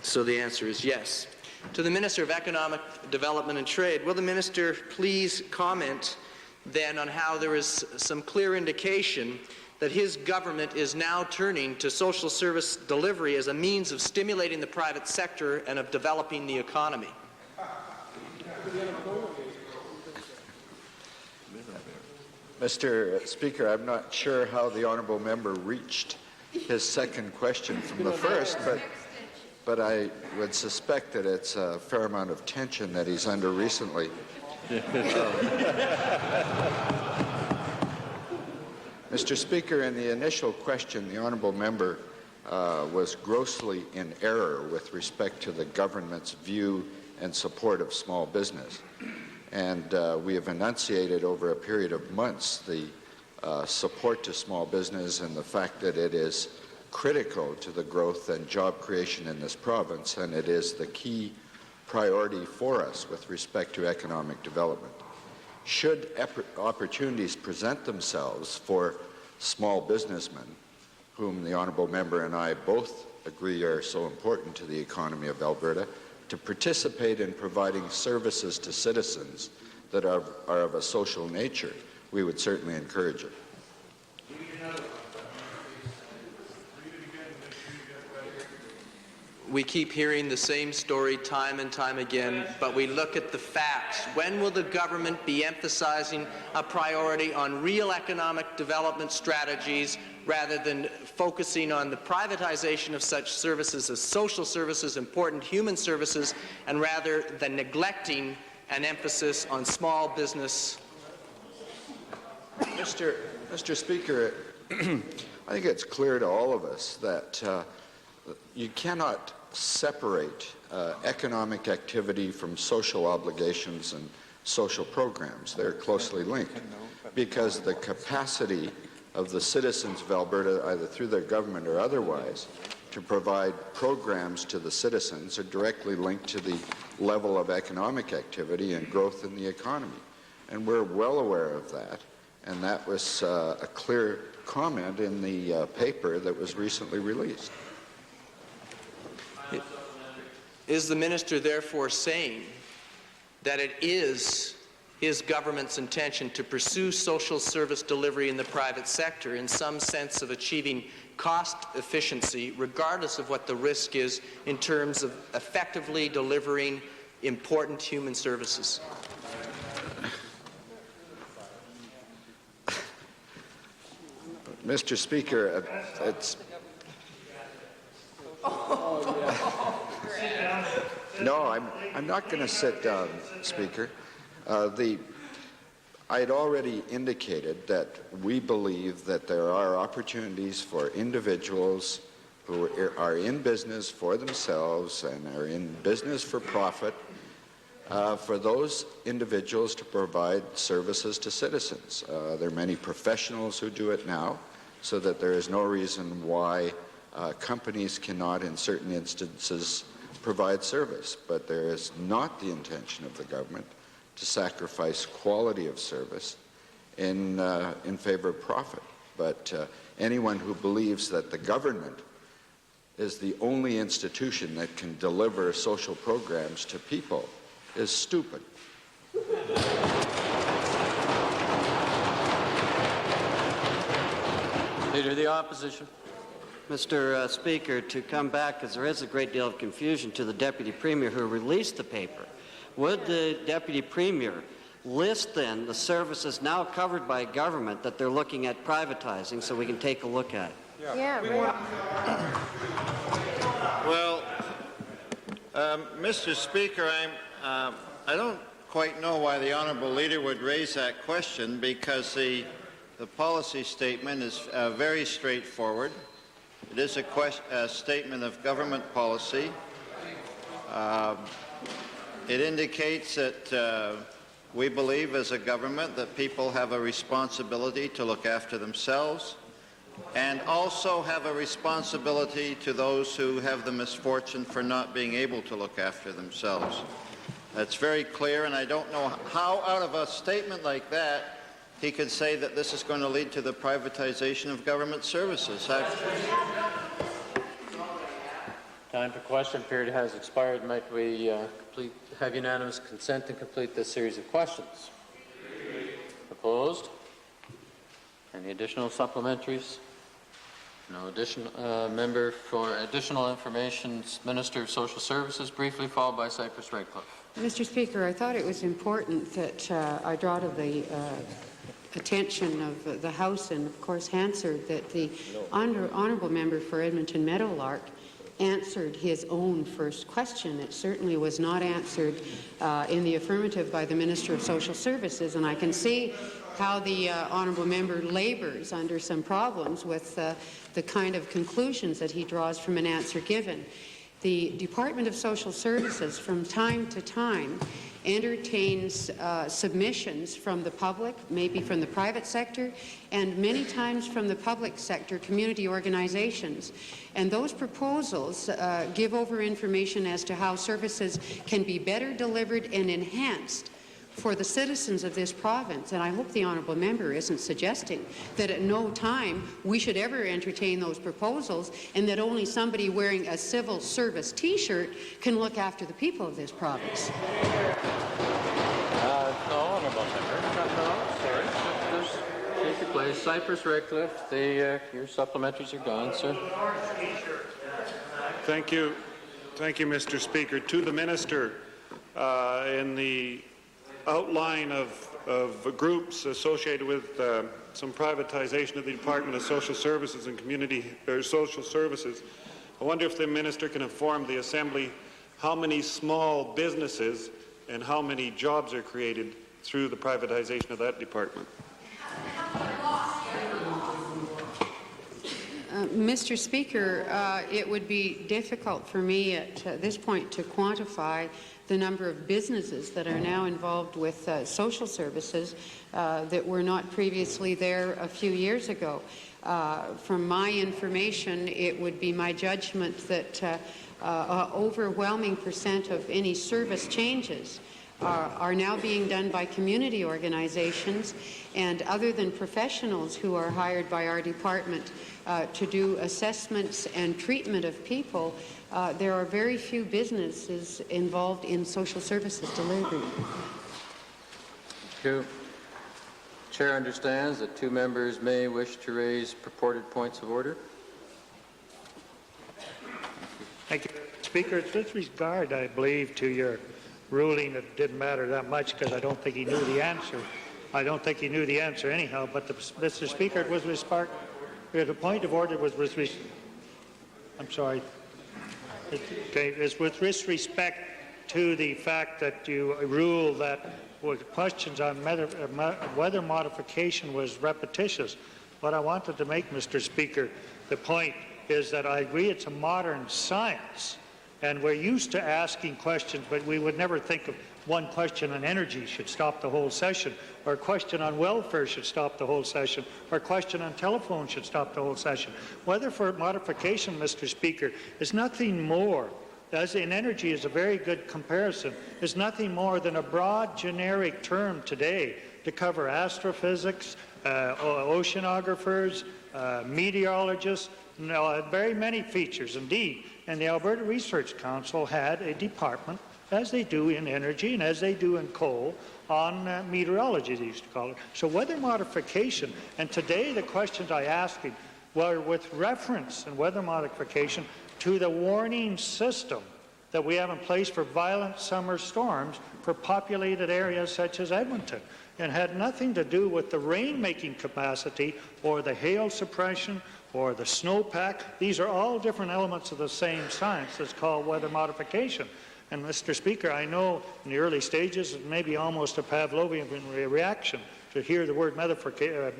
So the answer is yes. To the Minister of Economic Development and Trade, will the Minister please comment then on how there is some clear indication that his government is now turning to social service delivery as a means of stimulating the private sector and of developing the economy? Mr. Speaker, I'm not sure how the honourable member reached his second question from the first, but I would suspect that it's a fair amount of tension that he's under recently. Mr. Speaker, in the initial question, the honourable member was grossly in error with respect to the government's view and support of small business. And we have enunciated over a period of months the support to small business and the fact that it is critical to the growth and job creation in this province, and it is the key priority for us with respect to economic development. Should opportunities present themselves for small businessmen, whom the honourable member and I both agree are so important to the economy of Alberta, to participate in providing services to citizens that are of a social nature, we would certainly encourage it. We keep hearing the same story time and time again, but we look at the facts. When will the government be emphasizing a priority on real economic development strategies rather than focusing on the privatization of such services as social services, important human services, and rather than neglecting an emphasis on small business? Mr. Speaker, I think it's clear to all of us that you cannot separate economic activity from social obligations and social programs. They're closely linked because the capacity of the citizens of Alberta, either through their government or otherwise, to provide programs to the citizens are directly linked to the level of economic activity and growth in the economy. And we're well aware of that, and that was a clear comment in the paper that was recently released. Is the minister therefore saying that it is his government's intention to pursue social service delivery in the private sector in some sense of achieving cost efficiency, regardless of what the risk is in terms of effectively delivering important human services? Mr. Speaker, it's... No, I'm not going to sit down, Speaker. I had already indicated that we believe that there are opportunities for individuals who are in business for themselves and are in business for profit, for those individuals to provide services to citizens. There are many professionals who do it now, so that there is no reason why companies cannot, in certain instances, provide service. But there is not the intention of the government to sacrifice quality of service in favor of profit. But anyone who believes that the government is the only institution that can deliver social programs to people is stupid. Leader of the Opposition. Mr. Speaker, to come back, because there is a great deal of confusion, to the Deputy Premier who released the paper, would the Deputy Premier list then the services now covered by government that they're looking at privatizing so we can take a look at it? Yeah, right. Well, Mr. Speaker, I don't quite know why the honourable leader would raise that question, because the policy statement is very straightforward. It is a statement of government policy. It indicates that we believe as a government that people have a responsibility to look after themselves and also have a responsibility to those who have the misfortune for not being able to look after themselves. That's very clear, and I don't know how out of a statement like that he could say that this is going to lead to the privatization of government services. Time for question period has expired. Might we have unanimous consent to complete this series of questions? Opposed? Any additional supplementaries? No additional. Member for additional information, Minister of Social Services, briefly followed by Cypress Redcliffe. Mr. Speaker, I thought it was important that I draw to the attention of the House and, of course, Hansard, that the honourable member for Edmonton Meadowlark answered his own first question. It certainly was not answered in the affirmative by the Minister of Social Services, and I can see how the honourable member labours under some problems with the kind of conclusions that he draws from an answer given. The Department of Social Services, from time to time, entertains submissions from the public, maybe from the private sector, and many times from the public sector, community organizations. And those proposals give over information as to how services can be better delivered and enhanced for the citizens of this province. And I hope the honourable member isn't suggesting that at no time we should ever entertain those proposals and that only somebody wearing a civil service T-shirt can look after the people of this province. No, honourable member. No, sorry. Just take your place. Cypress Redcliffe, your supplementaries are gone, sir. Thank you. Thank you, Mr. Speaker. To the Minister, in the outline of groups associated with some privatization of the Department of Social Services and Social Services, I wonder if the Minister can inform the Assembly how many small businesses and how many jobs are created through the privatization of that department. Mr. Speaker, it would be difficult for me at this point to quantify the number of businesses that are now involved with social services that were not previously there a few years ago. From my information, it would be my judgment that overwhelming percent of any service changes are now being done by community organizations, and other than professionals who are hired by our department to do assessments and treatment of people, there are very few businesses involved in social services delivery. Thank you. Chair understands that two members may wish to raise purported points of order. Thank you, Speaker. It's with regard, I believe, to your ruling. It didn't matter that much because I don't think he knew the answer. I don't think he knew the answer anyhow. But Mr. Speaker, it was with respect. The point of order was with. I'm sorry. Okay, it's with respect to the fact that you ruled that questions on weather modification was repetitious. What I wanted to make, Mr. Speaker, the point is that I agree it's a modern science, and we're used to asking questions, but we would never think of one question on energy should stop the whole session, or a question on welfare should stop the whole session, or a question on telephone should stop the whole session. Weather modification, Mr. Speaker, is nothing more, as in energy is a very good comparison, is nothing more than a broad generic term today to cover astrophysics, oceanographers, meteorologists, very many features indeed. And the Alberta Research Council had a department, as they do in energy and as they do in coal, on meteorology, they used to call it. So weather modification, and today the questions I asked him were with reference in weather modification to the warning system that we have in place for violent summer storms for populated areas such as Edmonton, and had nothing to do with the rain-making capacity or the hail suppression or the snowpack. These are all different elements of the same science that's called weather modification. And, Mr. Speaker, I know in the early stages it may be almost a Pavlovian reaction to hear the word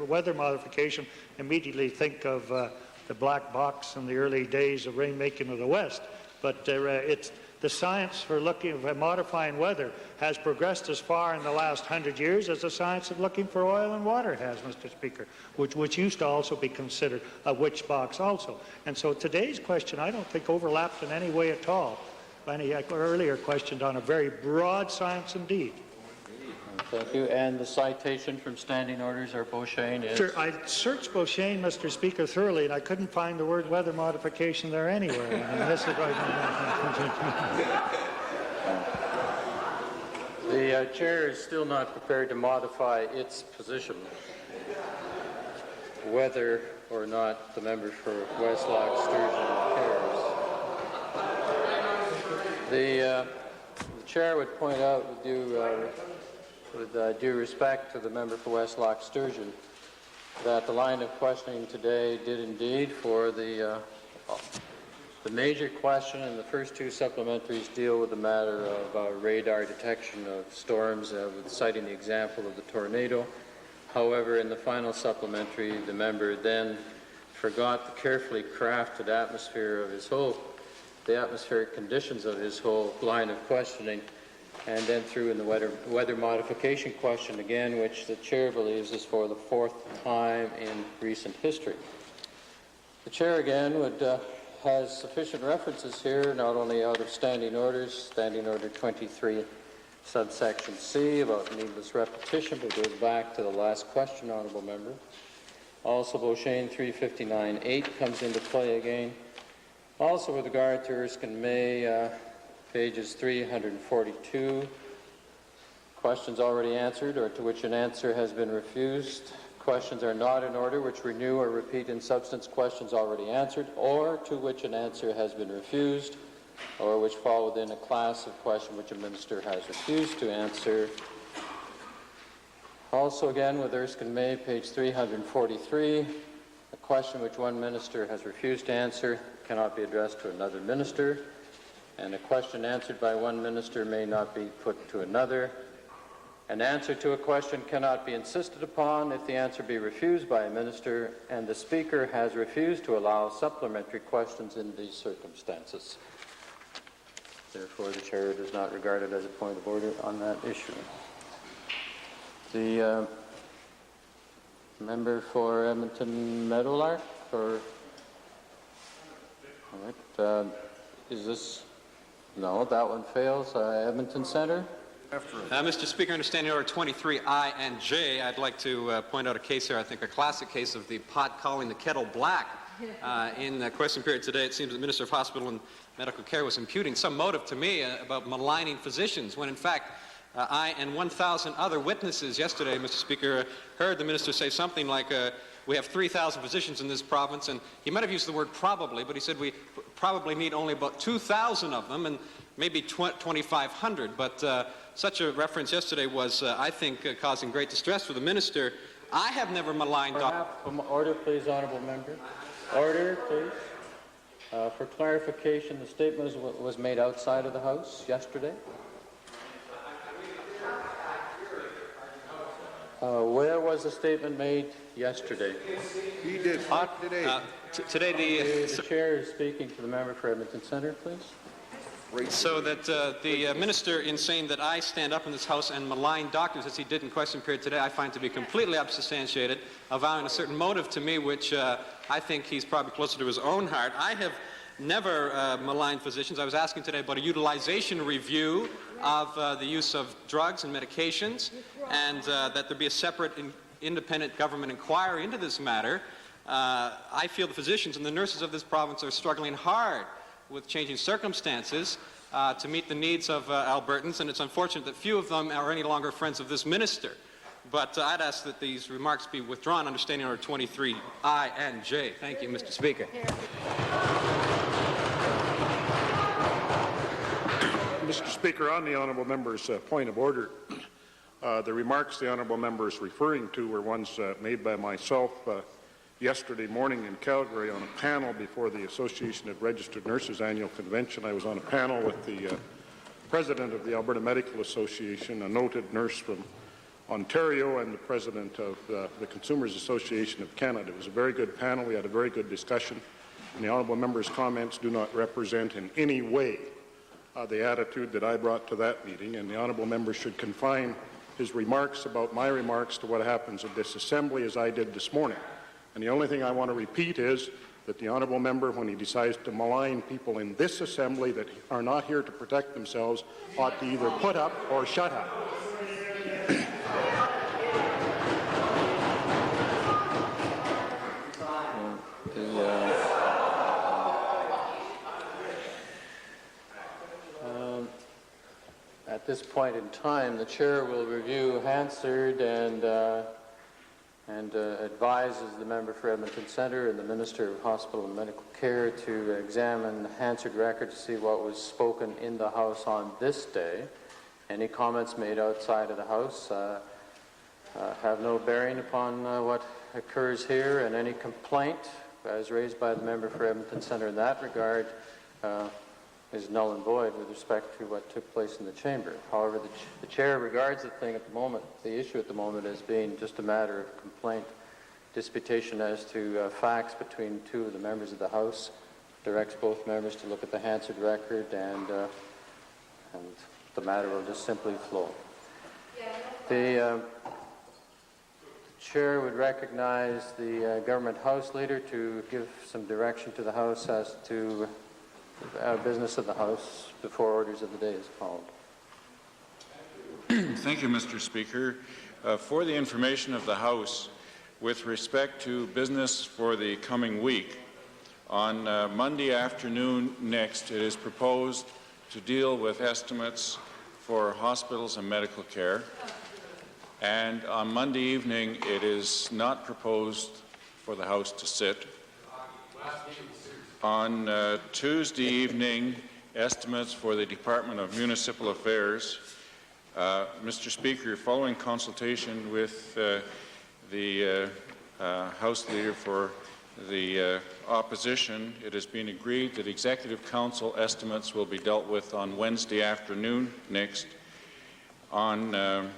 weather modification, immediately think of the black box in the early days of rainmaking of the West. But it's the science for modifying weather has progressed as far in the last 100 years as the science of looking for oil and water has, Mr. Speaker, which used to also be considered a witch box also. And so today's question I don't think overlapped in any way at all any earlier questions on a very broad science indeed. Thank you. And the citation from standing orders or Beauchesne is? Sure, I searched Beauchesne, Mr. Speaker, thoroughly, and I couldn't find the word weather modification there anywhere. I mean, this is right. The chair is still not prepared to modify its position, whether or not the member for Westlock Sturgeon cares. The chair would point out with due respect to the member for Westlock Sturgeon that the line of questioning today did indeed for the major question, and the first two supplementaries deal with the matter of radar detection of storms, citing the example of the tornado. However, in the final supplementary, the member then forgot the carefully crafted atmosphere of his whole, the atmospheric conditions of his whole line of questioning, and then threw in the weather modification question again, which the chair believes is for the fourth time in recent history. The chair again has sufficient references here, not only out of standing orders, Standing Order 23, subsection C, about needless repetition, but goes back to the last question, honourable member. Also, Beauchesne 359.8 comes into play again. Also, with regard to Erskine May, pages 342, questions already answered or to which an answer has been refused. Questions are not in order which renew or repeat in substance questions already answered, or to which an answer has been refused, or which fall within a class of question which a minister has refused to answer. Also again with Erskine May, page 343, a question which one minister has refused to answer cannot be addressed to another minister, and a question answered by one minister may not be put to another. An answer to a question cannot be insisted upon if the answer be refused by a minister, and the Speaker has refused to allow supplementary questions in these circumstances. Therefore, the Chair does not regard it as a point of order on that issue. The member for Edmonton Meadowlark, or all right, is this? No, that one fails. Edmonton Centre. Mr. Speaker, under Standing Order 23I and J, I'd like to point out a case here, I think a classic case of the pot calling the kettle black. In the question period today, it seems the Minister of Hospital and Medical Care was imputing some motive to me about maligning physicians, when in fact I and 1,000 other witnesses yesterday, Mr. Speaker, heard the Minister say something like, we have 3,000 physicians in this province, and he might have used the word probably, but he said we probably need only about 2,000 of them, and maybe 2,500. But such a reference yesterday was, I think, causing great distress for the Minister. I have never maligned... Order, please, honourable member. Order, please. For clarification, the statement was made outside of the House yesterday. Where was the statement made yesterday? He did today. Today the chair is speaking to the member for Edmonton Centre, please. So that the Minister, in saying that I stand up in this House and malign doctors, as he did in question period today, I find to be completely unsubstantiated, avowing a certain motive to me, which I think he's probably closer to his own heart. I have never maligned physicians. I was asking today about a utilization review of the use of drugs and medications, and that there be a separate independent government inquiry into this matter. I feel the physicians and the nurses of this province are struggling hard with changing circumstances to meet the needs of Albertans, and it's unfortunate that few of them are any longer friends of this minister. But I'd ask that these remarks be withdrawn under Standing Order 23I and J. Thank you, Mr. Speaker. Mr. Speaker, on the honourable member's point of order, the remarks the honourable member is referring to were ones made by myself yesterday morning in Calgary on a panel before the Association of Registered Nurses annual convention. I was on a panel with the president of the Alberta Medical Association, a noted nurse from Ontario, and the president of the Consumers Association of Canada. It was a very good panel. We had a very good discussion. And the honourable member's comments do not represent in any way the attitude that I brought to that meeting, and the honourable member should confine his remarks about my remarks to what happens at this assembly, as I did this morning. And the only thing I want to repeat is that the honourable member, when he decides to malign people in this assembly that are not here to protect themselves, ought to either put up or shut up. At this point in time, the chair will review Hansard and advises the member for Edmonton Centre and the Minister of Hospital and Medical Care to examine the Hansard record to see what was spoken in the House on this day. Any comments made outside of the House have no bearing upon what occurs here, and any complaint as raised by the member for Edmonton Centre in that regard is null and void with respect to what took place in the chamber. However, the chair regards the thing at the moment, the issue at the moment, as being just a matter of complaint, disputation as to facts between two of the members of the House, directs both members to look at the Hansard record, and the matter will just simply flow. The chair would recognize the government House leader to give some direction to the House as to business of the House before orders of the day is called. Thank you, Mr. Speaker. For the information of the House, with respect to business for the coming week, on Monday afternoon next, it is proposed to deal with estimates for hospitals and medical care. And on Monday evening, it is not proposed for the House to sit. On Tuesday evening, estimates for the Department of Municipal Affairs. Mr. Speaker, following consultation with the House Leader for the opposition, it has been agreed that Executive Council estimates will be dealt with on Wednesday afternoon next. On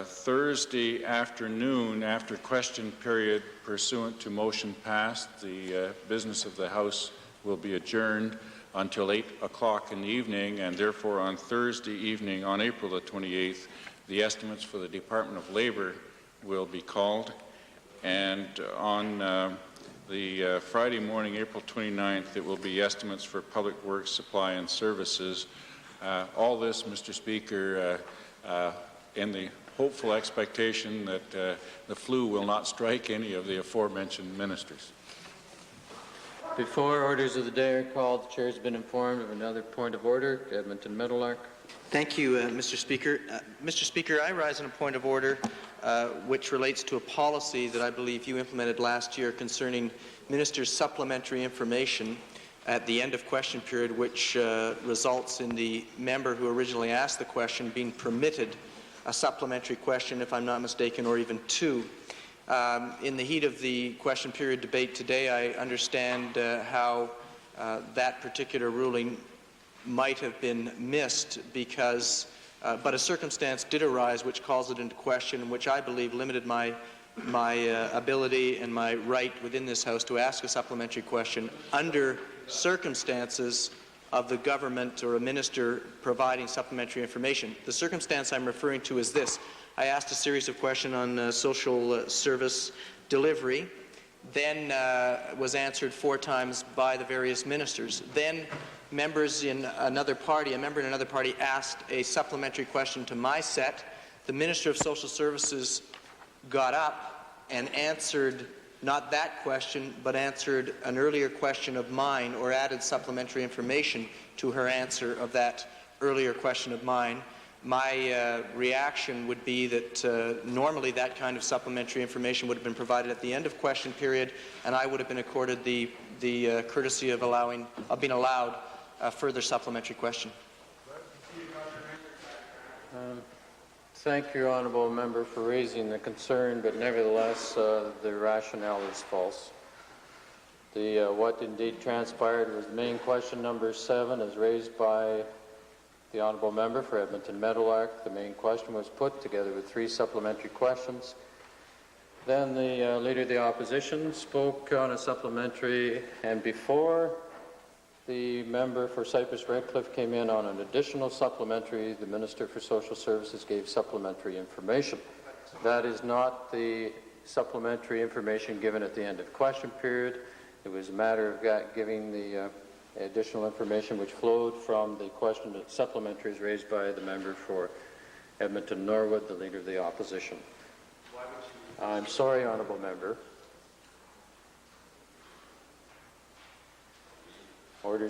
Thursday afternoon, after question period pursuant to motion passed, the business of the House will be adjourned until 8 o'clock in the evening, and therefore on Thursday evening, on April the 28th, the estimates for the Department of Labour will be called, and on the Friday morning, April 29th, it will be estimates for Public Works, Supply and Services. All this, Mr. Speaker, in the hopeful expectation that the flu will not strike any of the aforementioned ministers. Before orders of the day are called, the chair has been informed of another point of order. Edmonton Meadowlark. Thank you, Mr. Speaker. Mr. Speaker, I rise on a point of order which relates to a policy that I believe you implemented last year concerning ministers' supplementary information at the end of question period, which results in the member who originally asked the question being permitted a supplementary question, if I'm not mistaken, or even two. In the heat of the question period debate today, I understand how that particular ruling might have been missed because, but a circumstance did arise which calls it into question, which I believe limited my ability and my right within this House to ask a supplementary question under circumstances of the government or a minister providing supplementary information. The circumstance I'm referring to is this. I asked a series of questions on social service delivery, then was answered 4 times by the various ministers. Then members in another party, a member in another party asked a supplementary question to my set. The Minister of Social Services got up and answered not that question, but answered an earlier question of mine, or added supplementary information to her answer of that earlier question of mine. My reaction would be that normally that kind of supplementary information would have been provided at the end of question period, and I would have been accorded the courtesy of being allowed a further supplementary question. Thank you, Honourable Member, for raising the concern, but nevertheless, the rationale is false. What indeed transpired was main question number 7, as raised by The honourable member for Edmonton Meadowlark. The main question was put together with 3 supplementary questions. Then the Leader of the Opposition spoke on a supplementary, and before the member for Cypress Redcliffe came in on an additional supplementary, the Minister for Social Services gave supplementary information. That is not the supplementary information given at the end of question period. It was a matter of giving the additional information which flowed from the question that supplementaries raised by the member for Edmonton Norwood, the Leader of the Opposition. I'm sorry, honourable member. Orders